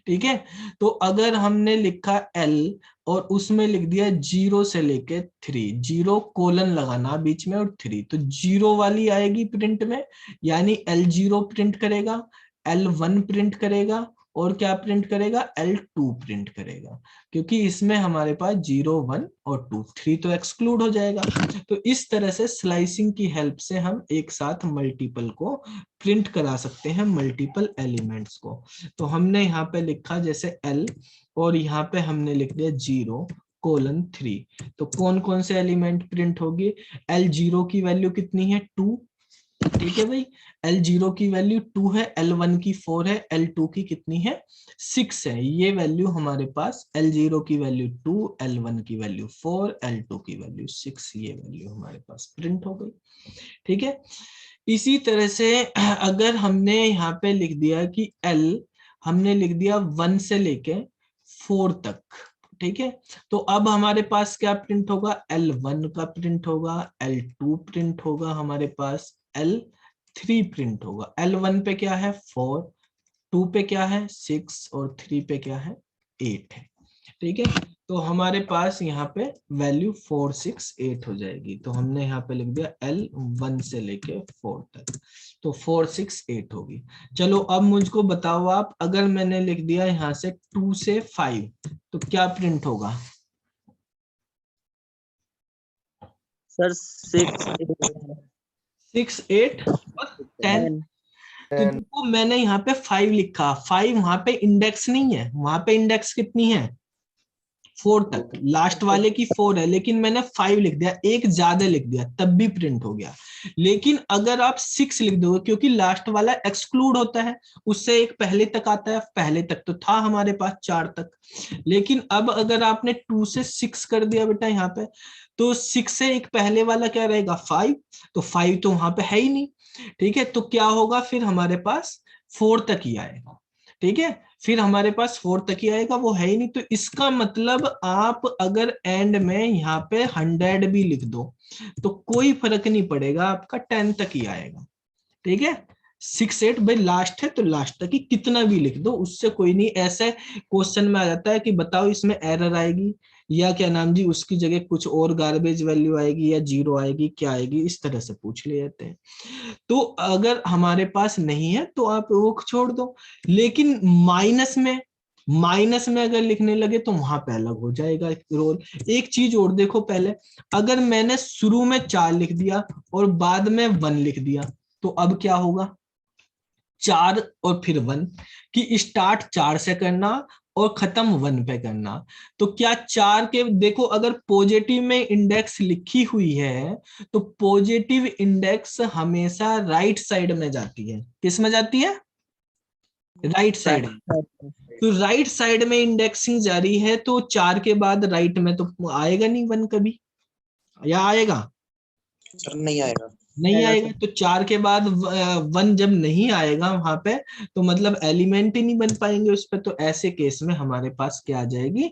ठीक है, तो अगर हमने लिखा L और उसमें लिख दिया 0 से लेके 3, 0 कोलन लगाना बीच में और 3, तो 0 वाली आएगी प्रिंट में, यानी L0 प्रिंट करेगा, L1 प्रिंट करेगा, और क्या प्रिंट करेगा L2 प्रिंट करेगा, क्योंकि इसमें हमारे पास 0, 1 और 2, 3 तो एक्सक्लूड हो जाएगा। तो इस तरह से स्लाइसिंग की हेल्प से हम एक साथ मल्टीपल को प्रिंट करा सकते हैं, मल्टीपल एलिमेंट्स को। तो हमने यहाँ पे लिखा जैसे L और यहाँ पे हमने लिख दिया 0:3, तो कौन कौन से एलिमेंट प्रिंट होगी। L0 की वैल्यू कितनी है 2। ठीक है भाई, L0 की वैल्यू 2 है, L1 की 4 है, L2 की कितनी है 6 है। ये वैल्यू हमारे पास L0 की वैल्यू 2, L1 की वैल्यू 4, L2 की वैल्यू 6, ये वैल्यू हमारे पास प्रिंट हो गई। ठीक है, इसी तरह से अगर हमने यहाँ पे लिख दिया कि L हमने लिख दिया 1 से लेके 4 तक, ठीक है, तो अब हमारे पास क्या प्रिंट होगा L1 का प्रिंट होगा, L2 प्रिंट होगा, हमारे पास L3 प्रिंट होगा। L1 पे क्या है 4, 2 पे क्या है 6 और 3 पे क्या है 8 है। ठीक है, तो हमारे पास यहाँ पे वैल्यू 4, 6, 8 हो जाएगी। तो हमने यहाँ पे लिख दिया L1 से लेके 4 तक, तो 4, 6, 8 होगी। चलो अब मुझको बताओ आप, अगर मैंने लिख दिया यहाँ से 2 से 5 तो क्या प्रिंट होगा। सर 6, 6, 8 और 10। 10। तो देखो मैंने यहाँ पे 5 लिखा, 5 वहां पे इंडेक्स नहीं है, वहां पे इंडेक्स कितनी है 4 तक, लास्ट वाले की 4 है, लेकिन मैंने 5 लिख दिया, एक ज्यादा लिख दिया, तब भी प्रिंट हो गया। लेकिन अगर आप 6 लिख दोगे, क्योंकि लास्ट वाला एक्सक्लूड होता है, उससे एक पहले तक आता है, पहले तक तो था हमारे पास 4 तक, लेकिन अब अगर आपने 2 से 6 कर दिया बेटा यहाँ पे, तो 6 से एक पहले वाला क्या रहेगा 5, तो 5 तो वहां पे है ही नहीं। ठीक है, तो क्या होगा फिर हमारे पास 4 तक ही आएगा। ठीक है, फिर हमारे पास 4 तक ही आएगा, वो है ही नहीं। तो इसका मतलब आप अगर एंड में यहाँ पे 100 भी लिख दो तो कोई फर्क नहीं पड़ेगा, आपका 10 तक ही आएगा। ठीक है, 6, 8 भाई लास्ट है तो लास्ट तक ही कितना भी लिख दो, उससे कोई नहीं। ऐसे क्वेश्चन में आ जाता है कि बताओ इसमें एरर आएगी, या क्या नाम जी उसकी जगह कुछ और गार्बेज वैल्यू आएगी या जीरो आएगी, क्या आएगी, इस तरह से पूछ ले जाते हैं। तो अगर हमारे पास नहीं है तो आप वो छोड़ दो, लेकिन माइनस में अगर लिखने लगे तो वहां पे अलग हो जाएगा रोल। एक चीज और देखो, पहले अगर मैंने शुरू में 4 लिख दिया और बाद में 1 लिख दिया तो अब क्या होगा, 4 और फिर 1, कि स्टार्ट 4 से करना और खत्म 1 पे करना। तो क्या 4 के देखो, अगर पॉजिटिव में इंडेक्स लिखी हुई है तो पॉजिटिव इंडेक्स हमेशा राइट साइड में जाती है। किस में जाती है, राइट साइड। तो राइट साइड में इंडेक्सिंग जारी है तो 4 के बाद राइट में तो आएगा नहीं 1 कभी, या आएगा, सर नहीं आएगा। नहीं आएगा। तो 4 के बाद 1 जब नहीं आएगा वहां पे तो मतलब एलिमेंट ही नहीं बन पाएंगे उस पे। तो ऐसे केस में हमारे पास क्या आ जाएगी,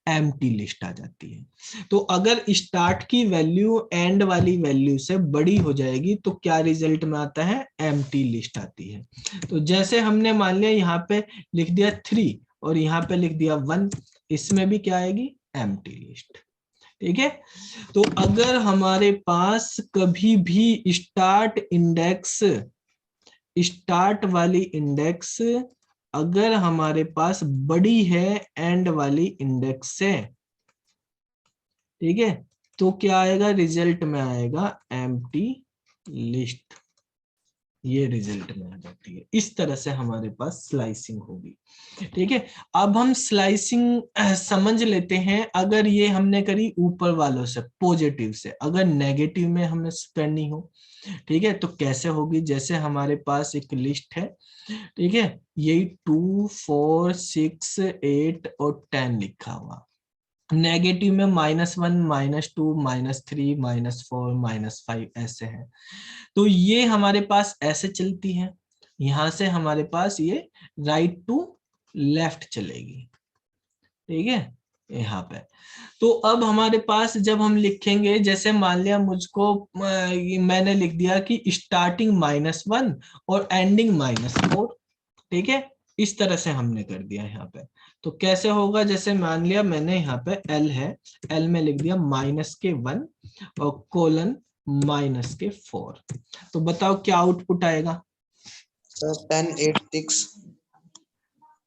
एम्प्टी लिस्ट आ जाती है। तो अगर स्टार्ट की वैल्यू एंड वाली वैल्यू से बड़ी हो जाएगी तो क्या रिजल्ट में आता है, एम्प्टी लिस्ट आती है। तो जैसे हमने मान लिया यहाँ पे लिख दिया 3 और यहाँ पे लिख दिया 1, इसमें भी क्या आएगी, एम्प्टी लिस्ट। ठीक है। तो अगर हमारे पास कभी भी स्टार्ट वाली इंडेक्स अगर हमारे पास बड़ी है एंड वाली इंडेक्स से, ठीक है, तो क्या आएगा, रिजल्ट में आएगा एम्प्टी लिस्ट। ये रिजल्ट में आ जाती है। इस तरह से हमारे पास स्लाइसिंग होगी। ठीक है। अब हम स्लाइसिंग समझ लेते हैं। अगर ये हमने करी ऊपर वालों से पॉजिटिव से, अगर नेगेटिव में हमें करनी हो, ठीक है, तो कैसे होगी, जैसे हमारे पास एक लिस्ट है, ठीक है, यही 2 4 6 8 और 10 लिखा हुआ। नेगेटिव में -1 -2 -3 -4 -5 ऐसे है। तो ये हमारे पास ऐसे चलती है, यहां से हमारे पास ये राइट टू लेफ्ट चलेगी। ठीक है, यहाँ पे। तो अब हमारे पास जब हम लिखेंगे, जैसे मान लिया मुझको मैंने लिख दिया कि स्टार्टिंग -1 और एंडिंग -4, ठीक है, इस तरह से हमने कर दिया यहाँ पे। तो कैसे होगा, जैसे मान लिया मैंने यहाँ पे L है, L में लिख दिया -1 और कोलन -4। तो बताओ क्या आउटपुट आएगा, सर 10 8 6।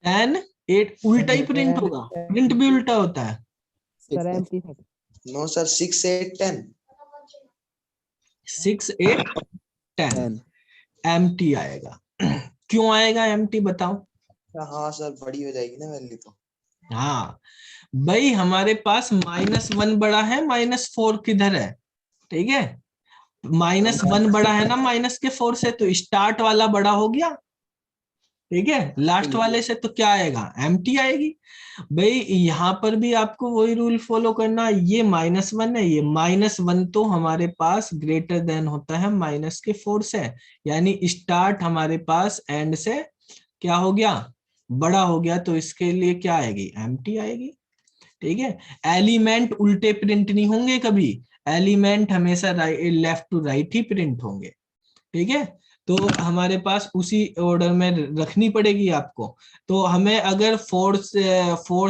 10 8 उल्टा ही प्रिंट होगा, प्रिंट भी उल्टा होता है। No sir 6 8 10। 6 8 10 एम्प्टी आएगा। क्यों आएगा एम्प्टी, बताओ। हाँ सर बड़ी हो जाएगी ना वैल्यू तो। हाँ भाई, हमारे पास -1 बड़ा है, -4 किधर है, ठीक है, -1 बड़ा है ना -4 से, तो स्टार्ट वाला बड़ा हो गया, ठीक है, लास्ट वाले से तो क्या आएगा, एम्प्टी आएगी। भाई यहाँ पर भी आपको वही रूल फॉलो करना, ये -1 है, ये -1 तो हमारे पास ग्रेटर देन होता है -4 से, यानी स्टार्ट हमारे पास एंड से क्या हो गया, बड़ा हो गया, तो इसके लिए क्या आएगी, एम्प्टी आएगी। ठीक है। एलिमेंट उल्टे प्रिंट नहीं होंगे कभी, एलिमेंट हमेशा लेफ्ट टू राइट ही प्रिंट होंगे। ठीक है। तो हमारे पास उसी ऑर्डर में रखनी पड़ेगी आपको। तो हमें अगर 4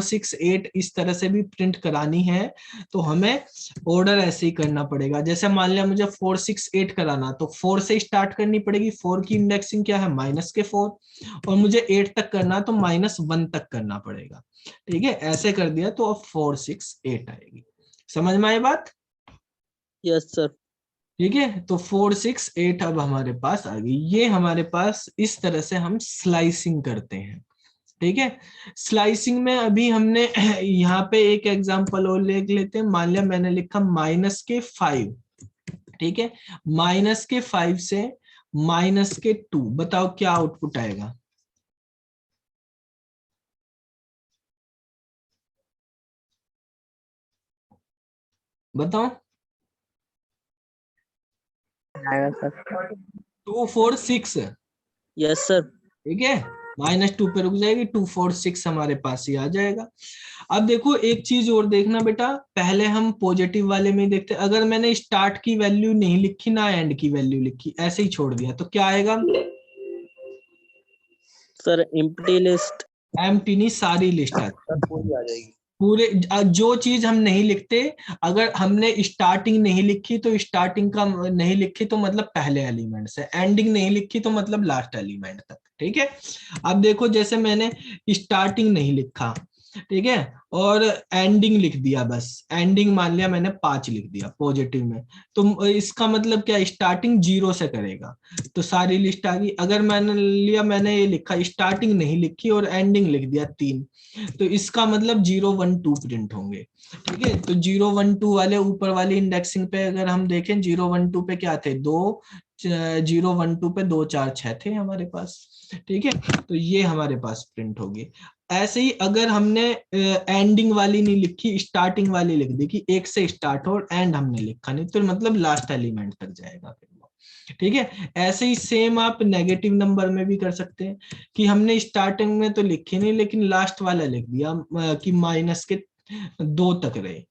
6 8 इस तरह से भी प्रिंट करानी है तो हमें ऑर्डर ऐसे ही करना पड़ेगा। जैसे मान लिया मुझे 4 6 8 कराना, तो 4 से स्टार्ट करनी पड़ेगी, 4 की इंडेक्सिंग क्या है, -4, और मुझे 8 तक करना तो -1 तक करना पड़ेगा। ठीक है, ऐसे कर दिया तो अब 4 6 8 आएगी। समझ में आई बात? Yes sir. ठीक है, तो 4 6 8 अब हमारे पास आ गई। ये हमारे पास इस तरह से हम स्लाइसिंग करते हैं। ठीक है। स्लाइसिंग में अभी हमने यहाँ पे एक एग्जांपल और ले लेते हैं। मान लिया मैंने लिखा -5, ठीक है, -5 से -2, बताओ क्या आउटपुट आएगा, बताओ। 2 4 6, यस सर। ठीक है, -2 पे रुक जाएगी, 2 4 6 हमारे पास ही आ जाएगा। अब देखो एक चीज और देखना बेटा, पहले हम पॉजिटिव वाले में ही देखते, अगर मैंने स्टार्ट की वैल्यू नहीं लिखी ना एंड की वैल्यू लिखी, ऐसे ही छोड़ दिया, तो क्या आएगा, सर एम्प्टी लिस्ट। एम्प्टी नहीं, सारी लिस्ट आ सर पूरी आ जाएगी। पूरे जो चीज हम नहीं लिखते, अगर हमने स्टार्टिंग नहीं लिखी तो स्टार्टिंग का नहीं लिखी तो मतलब पहले एलिमेंट से, एंडिंग नहीं लिखी तो मतलब लास्ट एलिमेंट तक। ठीक है, अब देखो जैसे मैंने स्टार्टिंग नहीं लिखा, ठीक है, और एंडिंग लिख दिया, बस एंडिंग मान लिया मैंने 5 लिख दिया पॉजिटिव में, तो इसका मतलब क्या, स्टार्टिंग 0 से करेगा, तो सारी लिस्ट आ गई। अगर मैंने लिया, मैंने ये लिखा स्टार्टिंग नहीं लिखी और एंडिंग लिख दिया 3, तो इसका मतलब 0 1 2 प्रिंट होंगे। ठीक है, तो 0 1 2 वाले ऊपर वाली इंडेक्सिंग पे अगर हम देखें, 0 1 2 पे क्या थे, 2, 0 1 2 पे 2 4 6 थे हमारे पास। ठीक है, तो ये हमारे पास प्रिंट होगी। ऐसे ही अगर हमने एंडिंग वाली नहीं लिखी, स्टार्टिंग वाली लिख दी कि 1 से स्टार्ट हो और एंड हमने लिखा नहीं, तो मतलब लास्ट एलिमेंट तक जाएगा फिर वो। ठीक है, ऐसे ही सेम आप नेगेटिव नंबर में भी कर सकते हैं कि हमने स्टार्टिंग में तो लिखी नहीं लेकिन लास्ट वाला लिख दिया कि -2 तक रहे।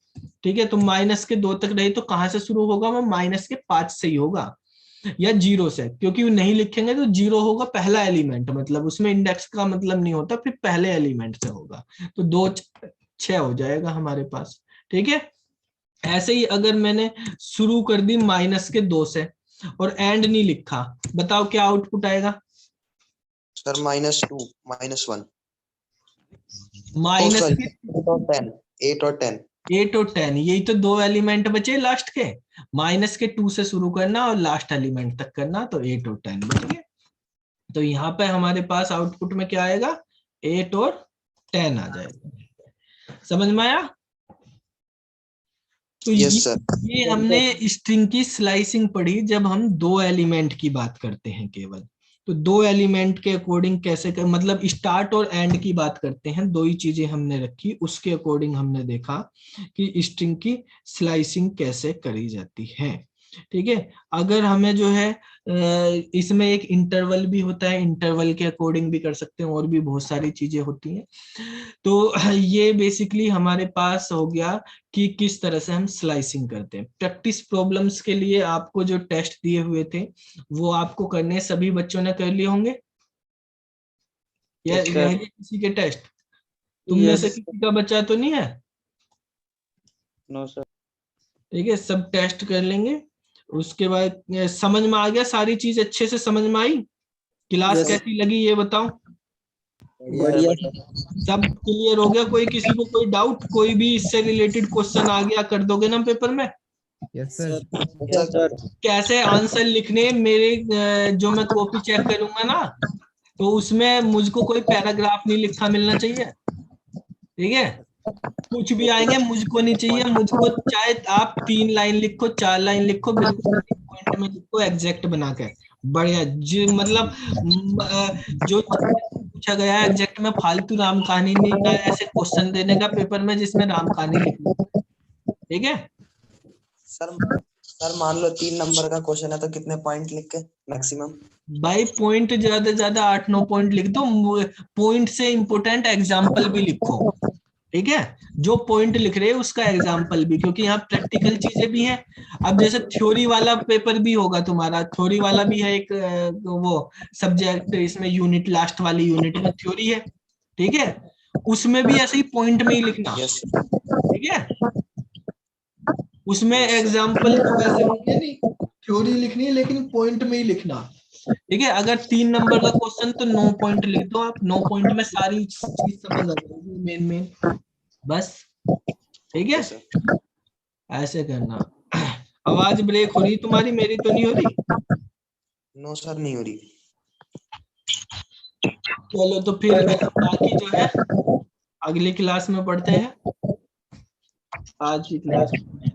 ठीक है, तो -2 तक रहे तो कहां से शुरू होगा, वो -5 से ही होगा या 0 से, क्योंकि वो नहीं लिखेंगे तो 0 होगा पहला एलिमेंट, मतलब उसमें इंडेक्स का मतलब नहीं होता, फिर पहले एलिमेंट से होगा, तो 2 6 हो जाएगा हमारे पास। ठीक है, ऐसे ही अगर मैंने शुरू कर दी -2 से और एंड नहीं लिखा, बताओ क्या आउटपुट आएगा। सर -2 -1 माइनस सॉरी के 8 और 10 8 और 10, यही तो 2 एलिमेंट बचे लास्ट के, -2 से शुरू करना और लास्ट एलिमेंट तक करना, तो 8 और 10 बच गए। तो यहाँ पे हमारे पास आउटपुट में क्या आएगा, 8 और 10 आ जाएगा। समझ में आया। तो यस सर। ये हमने स्ट्रिंग की स्लाइसिंग पढ़ी जब हम 2 एलिमेंट की बात करते हैं केवल। तो 2 एलिमेंट के अकॉर्डिंग कैसे कर, मतलब स्टार्ट और एंड की बात करते हैं, 2 ही चीजें हमने रखी, उसके अकॉर्डिंग हमने देखा कि स्ट्रिंग की स्लाइसिंग कैसे करी जाती है। ठीक है, अगर हमें जो है इसमें एक इंटरवल भी होता है, इंटरवल के अकॉर्डिंग भी कर सकते हैं, और भी बहुत सारी चीजें होती हैं। तो ये बेसिकली हमारे पास हो गया कि किस तरह से हम स्लाइसिंग करते हैं। प्रैक्टिस प्रॉब्लम्स के लिए आपको जो टेस्ट दिए हुए थे वो आपको करने सभी बच्चों ने कर लिए होंगे, या रह गए किसी के टेस्ट, तुम में से किसी का बच्चा तो नहीं है। No sir. ठीक है, सब टेस्ट कर लेंगे, उसके बाद समझ में आ गया, सारी चीज अच्छे से समझ में आई, क्लास कैसी लगी ये बताओ। बढ़िया। सब क्लियर हो गया, कोई किसी को कोई डाउट, कोई भी इससे रिलेटेड क्वेश्चन आ गया कर दोगे ना पेपर में। Yes sir. सर कैसे आंसर लिखने मेरे जो मैं कॉपी चेक करूंगा ना, तो उसमें मुझको कोई पैराग्राफ नहीं लिखा मिलना चाहिए। ठीक है, कुछ भी आएंगे मुझको नहीं चाहिए, मुझको चाहे आप 3 लाइन लिखो 4 लाइन लिखो, बिल्कुल पॉइंट में लिखो एग्जैक्ट बना के, बढ़िया जी, मतलब जो पूछा गया है एग्जैक्ट में, फालतू राम कहानी नहीं ना, ऐसे क्वेश्चन देने का पेपर में जिसमें राम कहानी लिखनी। ठीक है सर सर मान लो 3 नंबर का क्वेश्चन है तो कितने पॉइंट लिख के मैक्सिमम? भाई, पॉइंट ज्यादा ज्यादा 8 9 पॉइंट लिख दो, पॉइंट से इंपोर्टेंट एग्जाम्पल भी लिखो। ठीक है, जो पॉइंट लिख रहे हैं उसका एग्जाम्पल भी, क्योंकि यहाँ प्रैक्टिकल चीजें भी हैं। अब जैसे थ्योरी वाला पेपर भी होगा तुम्हारा, थ्योरी वाला भी है एक वो सब्जेक्ट, इसमें यूनिट, लास्ट वाली यूनिट में थ्योरी है। ठीक है, उसमें भी ऐसे ही पॉइंट में ही लिखना। यस ठीक है, उसमें Yes, sir. एग्जाम्पल तो वैसे होंगे नहीं, थ्योरी लिखनी है लेकिन पॉइंट में ही लिखना। ठीक है, अगर 3 नंबर का क्वेश्चन तो 9 पॉइंट लिख दो आप, 9 पॉइंट में सारी चीज समझ आ जाएगी, मेन मेन, बस। ठीक है, ओके सर। ऐसे करना। आवाज ब्रेक हो रही तुम्हारी, मेरी तो नहीं हो रही। नो सर नहीं हो रही। चलो तो फिर बाकी जो है अगली क्लास में पढ़ते हैं, आज की क्लास में